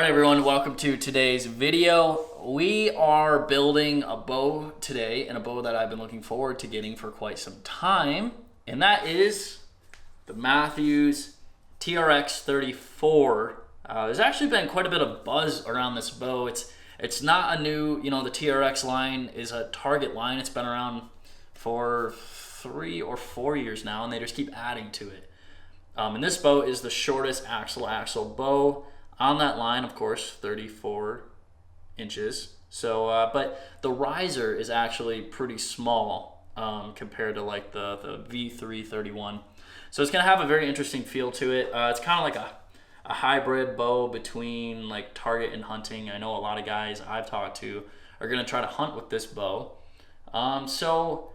All right, everyone, welcome to today's video. We are building a bow today, and a bow that I've been looking forward to getting for quite some time, and that is the Mathews TRX 34. There's actually been quite a bit of buzz around this bow. It's not a new, the TRX line is a Target line. It's been around for 3 or 4 years now, and they just keep adding to it. And this bow is the shortest axle bow on that line, of course, 34 inches. So, but the riser is actually pretty small compared to like the V331. So it's gonna have a very interesting feel to it. It's kind of like a hybrid bow between like target and hunting. I know a lot of guys I've talked to are gonna try to hunt with this bow. So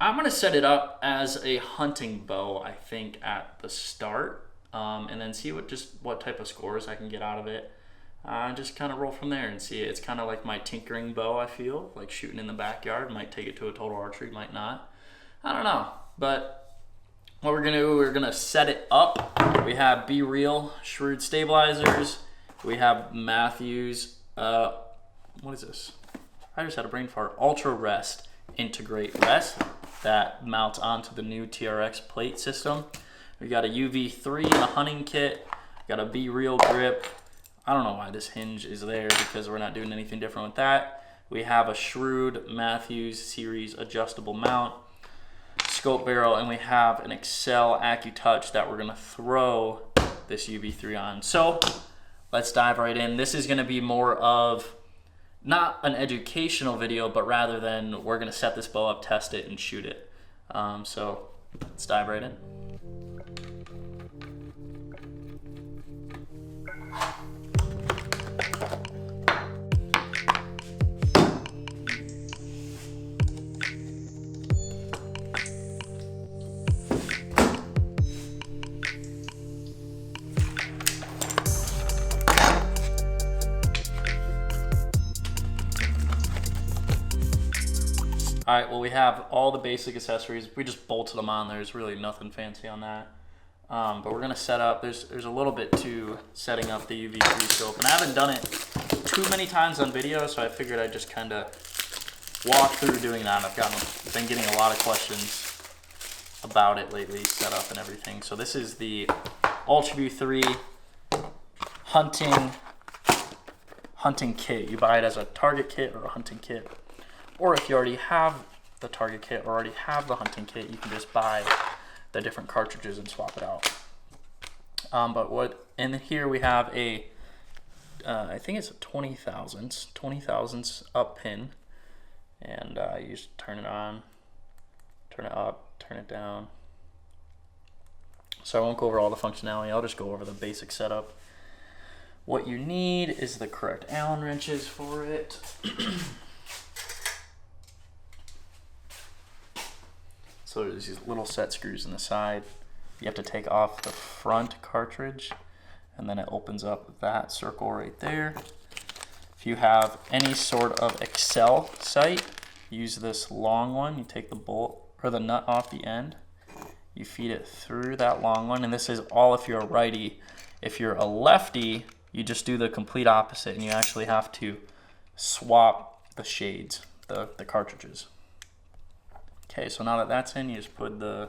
I'm gonna set it up as a hunting bow, I think, at the start. And then see what type of scores I can get out of it. Just kind of roll from there and see. It's kind of like my tinkering bow, I feel, like shooting in the backyard. Might take it to a total archery, might not. I don't know. But what we're gonna do, we're gonna set it up. We have Be Real Shrewd stabilizers. We have Mathews, what is this? I just had a brain fart. Ultra Rest Integrate Rest that mounts onto the new TRX plate system. We got a UV3 in a hunting kit. Got a Be Real grip. I don't know why this hinge is there because we're not doing anything different with that. We have a Shrewd Mathews series adjustable mount, scope barrel, and we have an Excel AccuTouch that we're gonna throw this UV3 on. So let's dive right in. This is gonna be more of not an educational video, but rather than we're gonna set this bow up, test it, and shoot it. So let's dive right in. All right, well, we have all the basic accessories. We just bolted them on. There's really nothing fancy on that. But we're gonna set up, there's a little bit to setting up the UV3 scope, and I haven't done it too many times on video, so I figured I'd just kind of walk through doing that. I've been getting a lot of questions about it lately, setup and everything. So this is the UltraView 3 hunting kit. You buy it as a target kit or a hunting kit. Or if you already have the target kit or already have the hunting kit, you can just buy the different cartridges and swap it out. And here we have a, I think it's a 20 thousandths up pin. And you just turn it on, turn it up, turn it down. So I won't go over all the functionality, I'll just go over the basic setup. What you need is the correct Allen wrenches for it. So there's these little set screws in the side. You have to take off the front cartridge, and then it opens up that circle right there. If you have any sort of Excel sight, use this long one. You take the bolt or the nut off the end. You feed it through that long one, and this is all if you're a righty. If you're a lefty, you just do the complete opposite, and you actually have to swap the shades, the cartridges. Okay, so now that that's in, you just put the,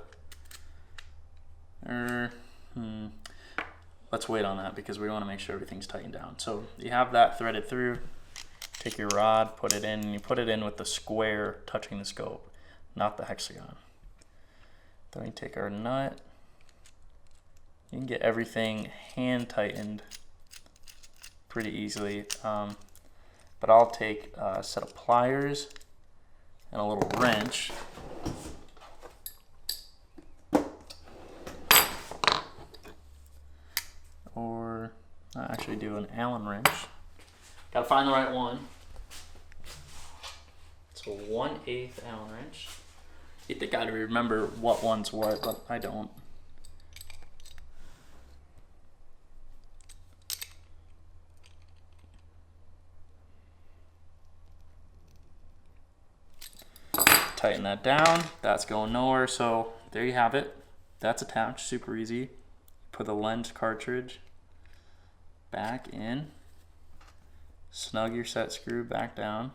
let's wait on that because we want to make sure everything's tightened down. So you have that threaded through, take your rod, put it in, and you put it in with the square touching the scope, not the hexagon. Then we take our nut. You can get everything hand tightened pretty easily, but I'll take a set of pliers and a little wrench. Or I actually do an Allen wrench. Gotta find the right one. It's a 1/8 Allen wrench. You think I'd remember what one's what, but I don't. Tighten that down. That's going nowhere. So there you have it. That's attached, super easy. Put the lens cartridge back in. snug your set screw back down.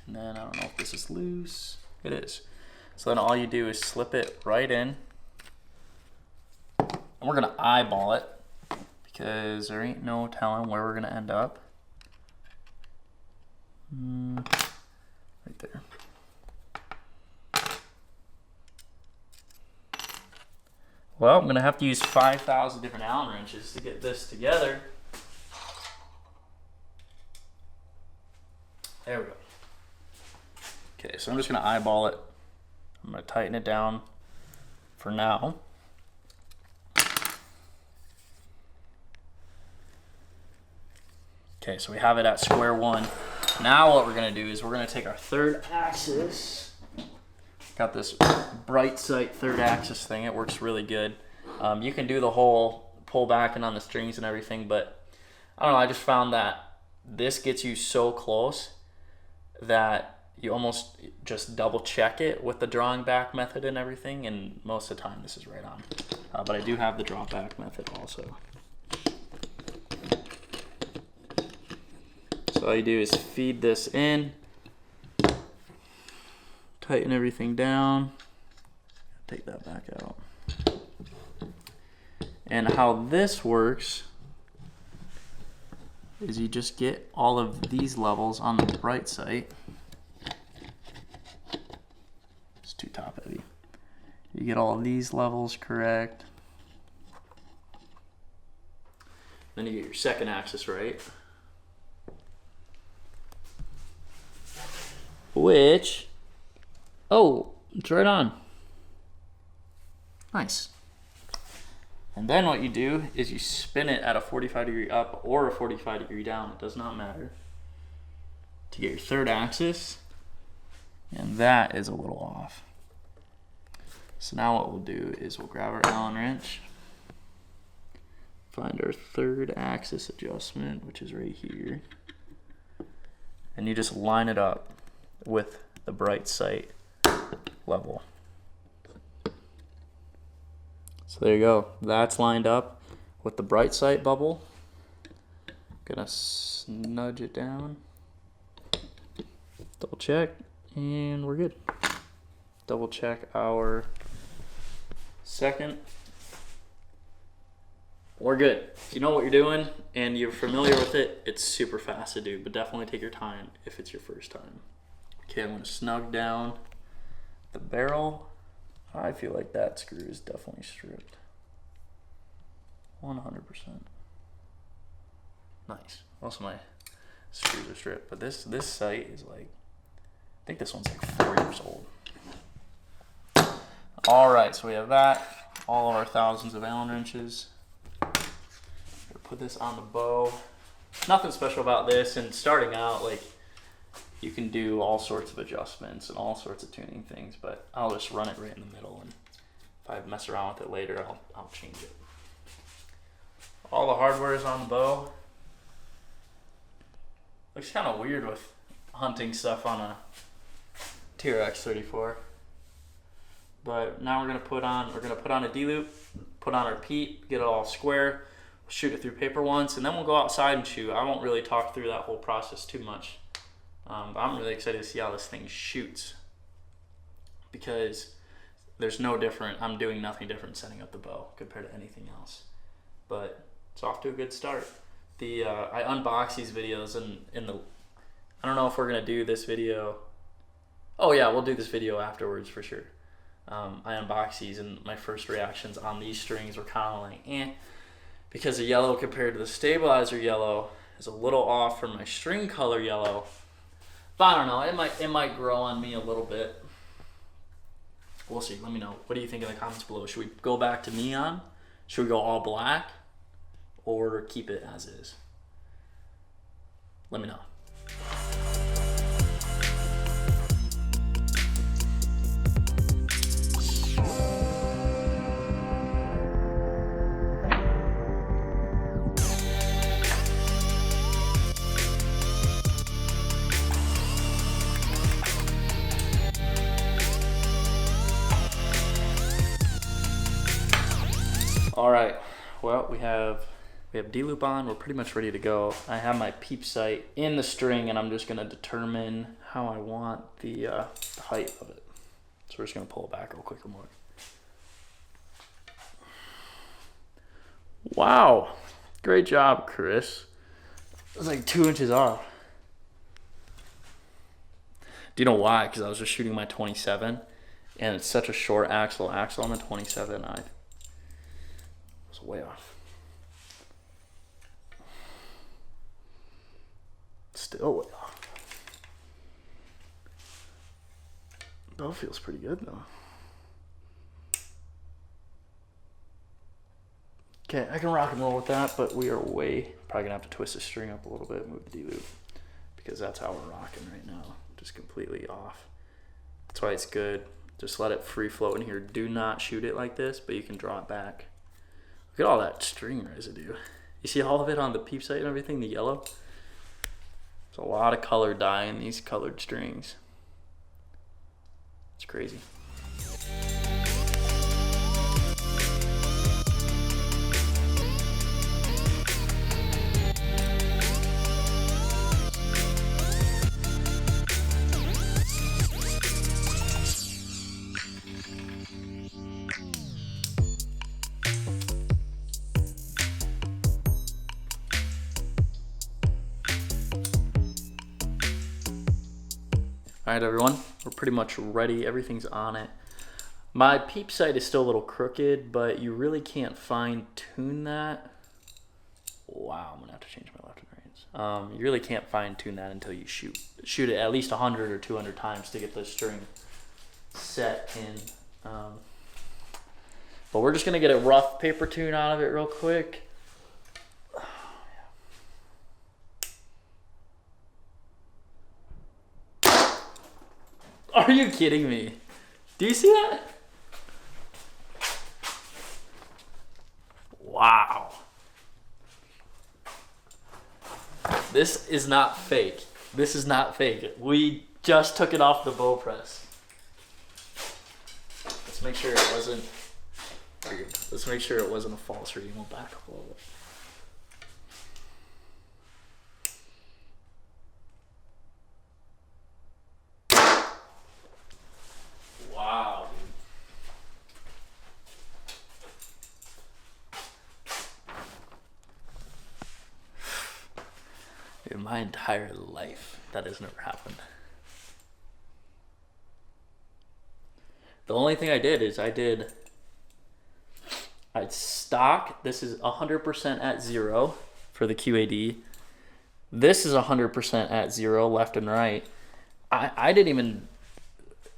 And then I don't know if this is loose. It is. So then all you do is slip it right in. And we're gonna eyeball it because there ain't no telling where we're gonna end up. Right there. Well, I'm gonna have to use 5,000 different Allen wrenches to get this together. There we go. Okay, so I'm just gonna eyeball it. I'm gonna tighten it down for now. Okay, so we have it at square one. Now what we're gonna do is we're gonna take our third axis. Got this bright sight third axis thing. It works really good. You can do the whole pull back and on the strings and everything, but I don't know, I just found that this gets you so close that you almost just double check it with the drawing back method and everything, and most of the time this is right on. But I do have the draw back method also. So all you do is feed this in, tighten everything down, take that back out. And how this works is you just get all of these levels on the bright site. It's too top heavy. You get all of these levels correct. Then you get your second axis right. Which, oh, it's right on. Nice. And then what you do is you spin it at a 45 degree up or a 45 degree down, it does not matter, to get your third axis, and that is a little off. So now what we'll do is we'll grab our Allen wrench, find our third axis adjustment, which is right here, and you just line it up with the bright sight level. So there you go. That's lined up with the bright sight bubble. Gonna nudge it down. Double check, and we're good. Double check our second. We're good. If you know what you're doing and you're familiar with it, it's super fast to do, but definitely take your time if it's your first time. Okay, I'm gonna snug down the barrel. I feel like that screw is definitely stripped. 100%. Nice. Most of my screws are stripped, but this sight is like, I think this one's like 4 years old. All right, so we have that. All of our thousands of Allen wrenches. Put this on the bow. Nothing special about this, and starting out, like, you can do all sorts of adjustments and all sorts of tuning things, but I'll just run it right in the middle, and if I mess around with it later, I'll change it. All the hardware is on the bow. Looks kind of weird with hunting stuff on a TRX 34. But now we're gonna put on a D-loop, put on our Peep, get it all square, shoot it through paper once, and then we'll go outside and shoot. I won't really talk through that whole process too much. But I'm really excited to see how this thing shoots, because there's no different. I'm doing nothing different setting up the bow compared to anything else. But it's off to a good start. I unbox these videos, and I don't know if we're gonna do this video. Oh yeah, we'll do this video afterwards for sure. I unbox these, and my first reactions on these strings were kind of like, eh, because the yellow compared to the stabilizer yellow is a little off from my string color yellow. But I don't know, it might grow on me a little bit. We'll see. Let me know. What do you think in the comments below? Should we go back to neon? Should we go all black? Or keep it as is? Let me know. All right, well, we have We have D-loop on. We're pretty much ready to go. I have my Peep sight in the string, and I'm just gonna determine how I want the height of it. So we're just gonna pull it back real quick more. Wow, great job, Chris. It was like 2 inches off. Do you know why? Because I was just shooting my 27, and it's such a short axle on the 27. I was way off. Still way off. Bow feels pretty good though. Okay, I can rock and roll with that, but we are probably gonna have to twist the string up a little bit, move the D-loop, because that's how we're rocking right now. Just completely off. That's why it's good. Just let it free float in here. Do not shoot it like this, but you can draw it back. Look at all that string residue. You see all of it on the Peep sight and everything, the yellow? There's a lot of color dye in these colored strings. It's crazy. All right, everyone, we're pretty much ready. Everything's on it. My Peep sight is still a little crooked, but you really can't fine tune that. Wow, I'm gonna have to change my left and right. You really can't fine tune that until you shoot it at least 100 or 200 times to get the string set in. But we're just gonna get a rough paper tune out of it real quick. Are you kidding me? Do you see that? Wow. This is not fake. This is not fake. We just took it off the bow press. Let's make sure it wasn't. Let's make sure it wasn't a false reading. We'll back up a little bit. Wow, dude. In my entire life, that has never happened. The only thing I did is I'd stock. This is 100% at 0 for the QAD. This is 100% at 0 left and right. I didn't even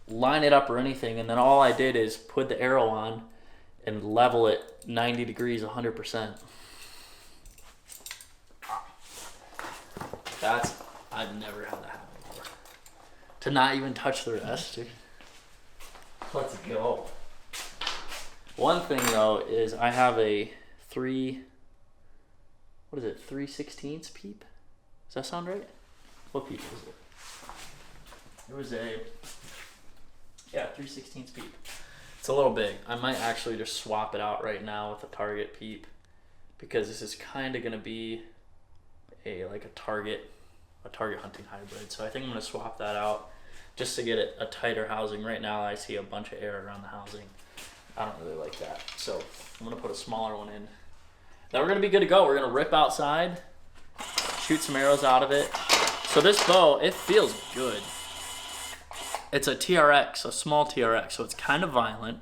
line it up or anything, and then all I did is put the arrow on and level it 90 degrees 100%. I've never had that happen before. To not even touch the rest, dude. Let's go. One thing though is I have a 3/16 Peep? Does that sound right? What Peep was it? It was a 3/16 Peep. It's a little big. I might actually just swap it out right now with a Target Peep, because this is kind of gonna be a target hunting hybrid. So I think I'm gonna swap that out just to get it a tighter housing. Right now I see a bunch of air around the housing. I don't really like that. So I'm gonna put a smaller one in. Then we're gonna be good to go. We're gonna rip outside, shoot some arrows out of it. So this bow, it feels good. It's a TRX, a small TRX, so it's kind of violent.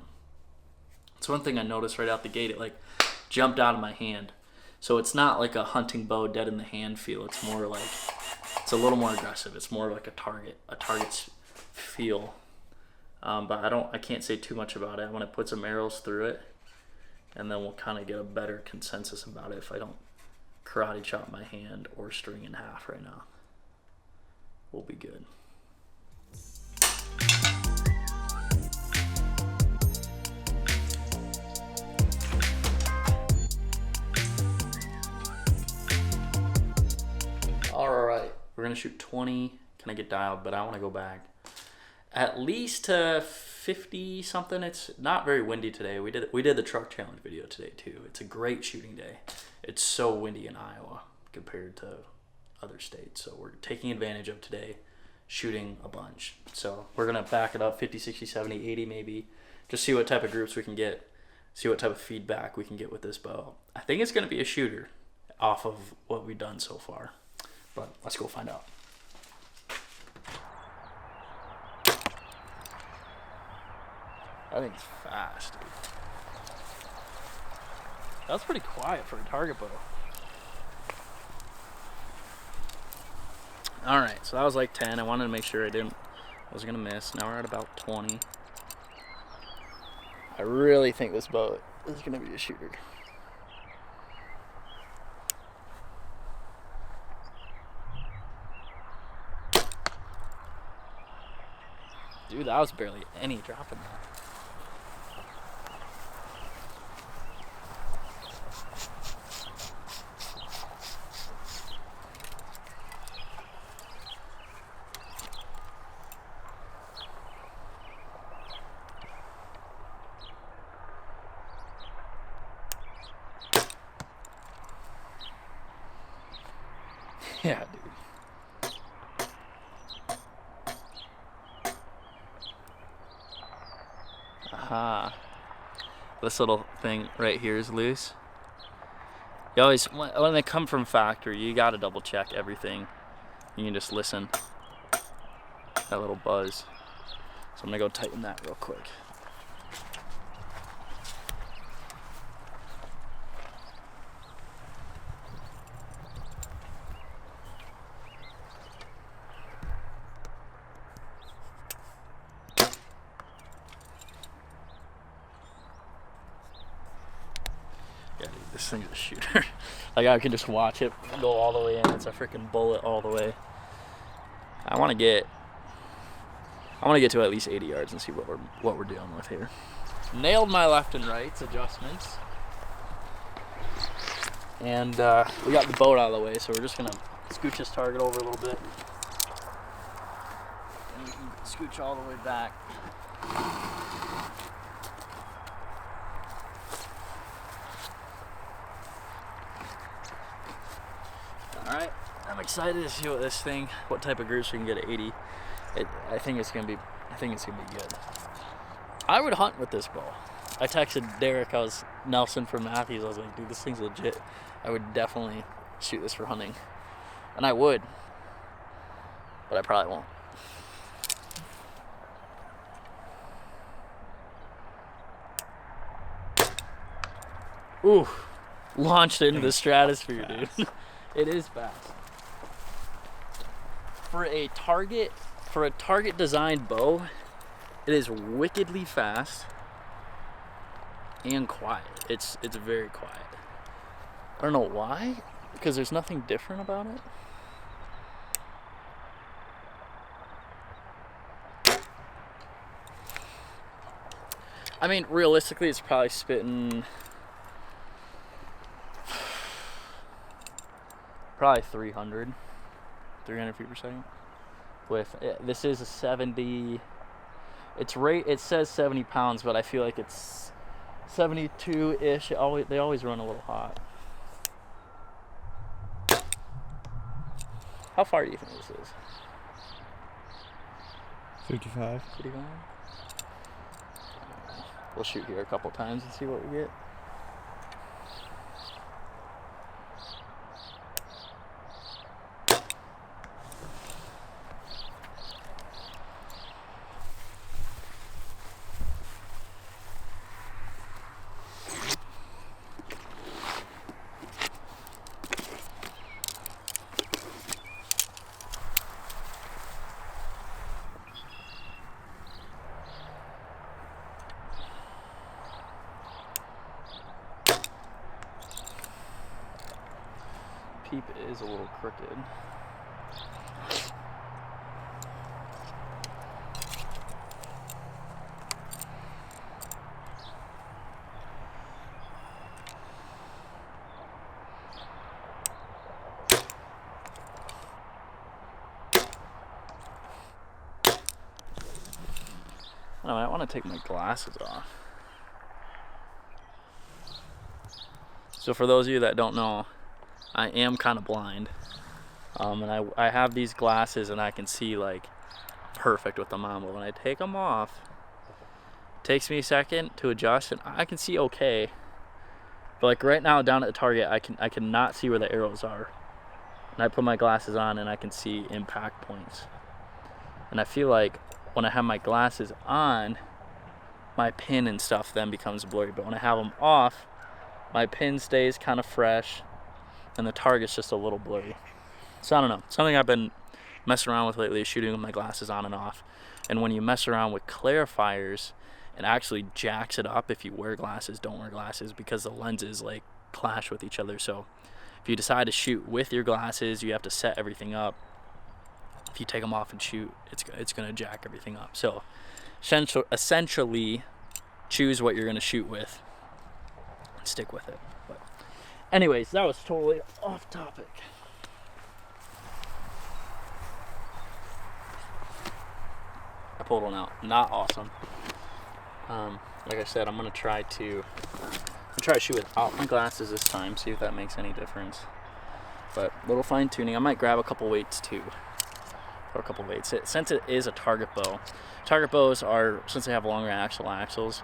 It's one thing I noticed right out the gate. It jumped out of my hand. So it's not like a hunting bow dead in the hand feel. It's more like, it's a little more aggressive. It's more like a target's feel. But I can't say too much about it. I'm gonna put some arrows through it, and then we'll kind of get a better consensus about it if I don't karate chop my hand or string in half right now. We'll be good. All right, we're gonna shoot 20. Can I get dialed? But I want to go back at least to 50 something. It's not very windy today. We did the truck challenge video today too. It's a great shooting day. It's so windy in Iowa compared to other states. So we're taking advantage of today, shooting a bunch. So we're going to back it up 50, 60, 70, 80 maybe. Just see what type of groups we can get. See what type of feedback we can get with this bow. I think it's going to be a shooter off of what we've done so far. But let's go find out. I think it's fast, dude. That was pretty quiet for a target bow. Alright, so that was like 10. I wanted to make sure I was gonna miss. Now we're at about 20. I really think this bow is gonna be a shooter. Dude, that was barely any drop in that. Yeah, dude. Aha. This little thing right here is loose. You always, when they come from factory, you gotta double check everything. You can just listen. That little buzz. So I'm gonna go tighten that real quick. Yeah, dude, this thing's a shooter. Like, I can just watch it go all the way in. It's a freaking bullet all the way. I want to get to at least 80 yards and see what we're dealing with here. Nailed my left and rights adjustments, and we got the boat out of the way, so we're just gonna scooch this target over a little bit, and we can scooch all the way back. Alright, I'm excited to see what type of groups we can get at 80. I think it's gonna be good. I would hunt with this bow. I texted Derek, Nelson from Mathews, I was like, dude, this thing's legit. I would definitely shoot this for hunting. And I would, but I probably won't. Ooh, launched into the stratosphere, dude. It is fast. For a target designed bow, it is wickedly fast and quiet. It's very quiet. I don't know why, because there's nothing different about it. I mean, realistically, it's probably spitting probably 300 feet per second. This is a 70. It says 70 pounds, but I feel like it's 72-ish. They always run a little hot. How far do you think this is? 55. 55? We'll shoot here a couple times and see what we get. Peep is a little crooked. Oh, I want to take my glasses off. So for those of you that don't know, I am kind of blind. And I have these glasses and I can see like perfect with them on, but when I take them off, it takes me a second to adjust and I can see okay. But like right now down at the target, I cannot see where the arrows are. And I put my glasses on and I can see impact points. And I feel like when I have my glasses on, my pin and stuff then becomes blurry. But when I have them off, my pin stays kind of fresh and the target's just a little blurry. So I don't know. Something I've been messing around with lately is shooting with my glasses on and off. And when you mess around with clarifiers, it actually jacks it up if you wear glasses, don't wear glasses, because the lenses like clash with each other. So if you decide to shoot with your glasses, you have to set everything up. If you take them off and shoot, it's going to jack everything up. So essentially, choose what you're going to shoot with and stick with it. But anyways, that was totally off topic. I pulled one out. Not awesome. Like I said, I'm gonna try to shoot without my glasses this time. See if that makes any difference. But little fine tuning. I might grab a couple weights too, or a couple weights. Since it is a target bow, target bows are, since they have longer axles,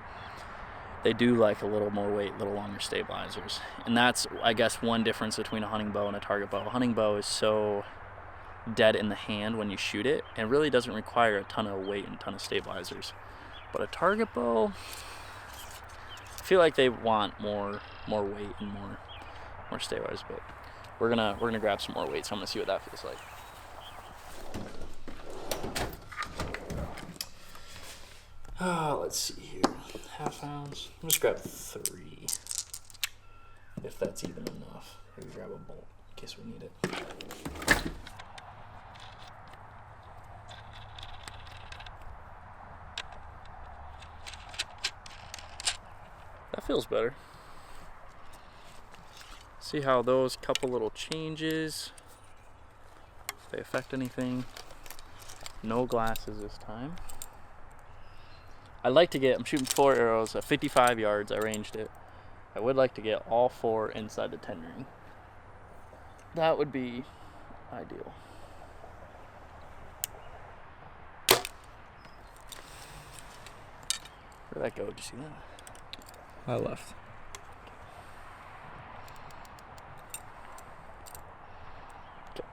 they do like a little more weight, a little longer stabilizers. And that's, I guess, one difference between a hunting bow and a target bow. A hunting bow is so dead in the hand when you shoot it, and really doesn't require a ton of weight and a ton of stabilizers. But a target bow, I feel like they want more weight and more stabilizers. But we're gonna grab some more weight, so I'm gonna see what that feels like. Let's see here. Half ounce. I'll just grab 3, if that's even enough. Maybe grab a bolt in case we need it. That feels better. See how those couple little changes, if they affect anything. No glasses this time. I'd like to get, I'm shooting 4 arrows at 55 yards. I ranged it. I would like to get all 4 inside the 10 ring. That would be ideal. Where'd that go? Did you see that? I left.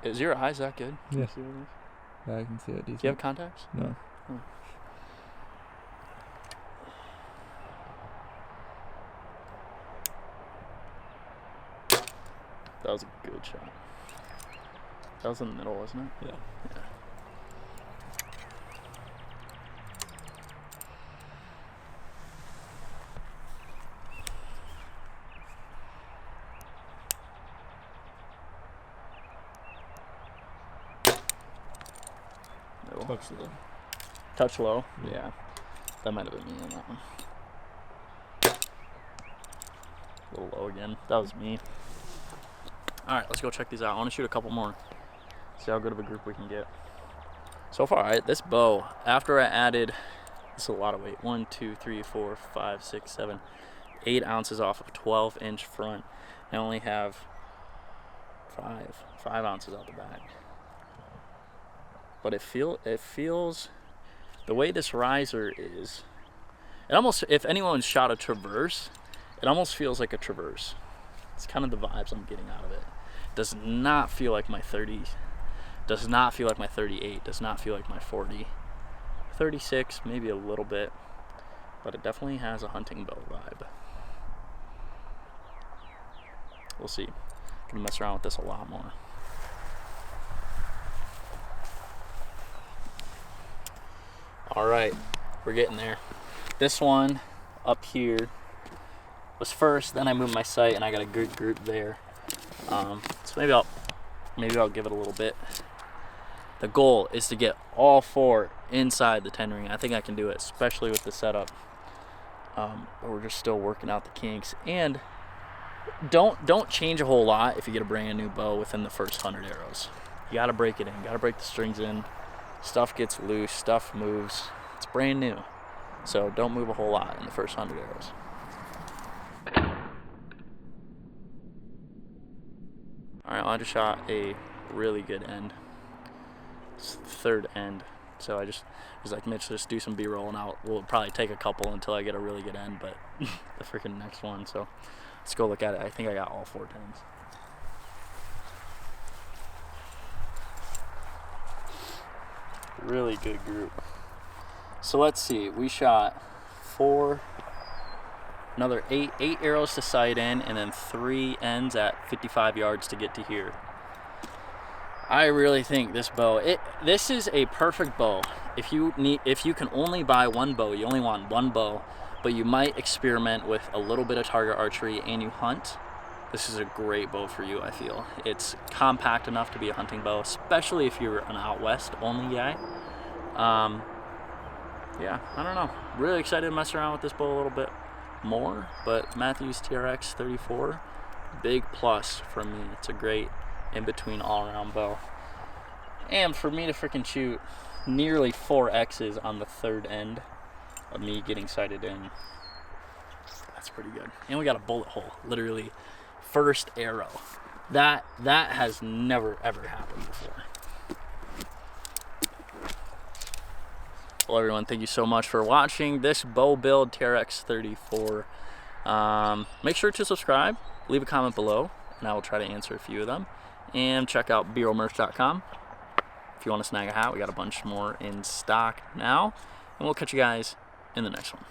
Is your eyes that good? Yeah. Yeah, I can see it decent. Do you have contacts? No. Oh. That was a good shot. That was in the middle, wasn't it? Yeah. Yeah. Touch low. Touch low? Yeah. That might have been me on that one. A little low again. That was me. Alright, let's go check these out. I want to shoot a couple more. See how good of a group we can get. So far, alright, this bow, after I added, this is a lot of weight. 1, 2, 3, 4, 5, 6, 7, 8 ounces off of a 12-inch front. I only have 5 ounces out the back. But it feels, the way this riser is, it almost, if anyone's shot a traverse, it almost feels like a traverse. It's kind of the vibes I'm getting out of it. Does not feel like my 30, does not feel like my 38, does not feel like my 40. 36, maybe a little bit, but it definitely has a hunting bow vibe. We'll see. I'm gonna mess around with this a lot more. All right, we're getting there. This one up here was first, then I moved my sight and I got a good group there. So maybe I'll give it a little bit. The goal is to get all 4 inside the 10 ring. I think I can do it, especially with the setup. But we're just still working out the kinks. And don't change a whole lot if you get a brand new bow within the first 100 arrows. You gotta break it in, you gotta break the strings in. Stuff gets loose, stuff moves. It's brand new. So don't move a whole lot in the first 100 arrows. All right, well, I just shot a really good end. It's the third end. So I was like, Mitch, just do some B-roll, and we'll probably take a couple until I get a really good end, but the freaking next one. So let's go look at it. I think I got all 4 tens. Really good group. So let's see. We shot 4, another 8 arrows to sight in, and then 3 ends at 55 yards to get to here. I really think this bow, this is a perfect bow. If you can only buy one bow, you only want one bow, but you might experiment with a little bit of target archery and you hunt, this is a great bow for you, I feel. It's compact enough to be a hunting bow, especially if you're an out west only guy. Yeah, I don't know. Really excited to mess around with this bow a little bit more, but Mathews TRX 34, big plus from me. It's a great in-between all-around bow. And for me to freaking shoot nearly 4 X's on the third end of me getting sighted in, that's pretty good. And we got a bullet hole, literally first arrow. That has never ever happened before. Well, everyone, thank you so much for watching this bow build TRX 34. Make sure to subscribe, leave a comment below, and I will try to answer a few of them. And check out bromerch.com. If you want to snag a hat, we got a bunch more in stock now. And we'll catch you guys in the next one.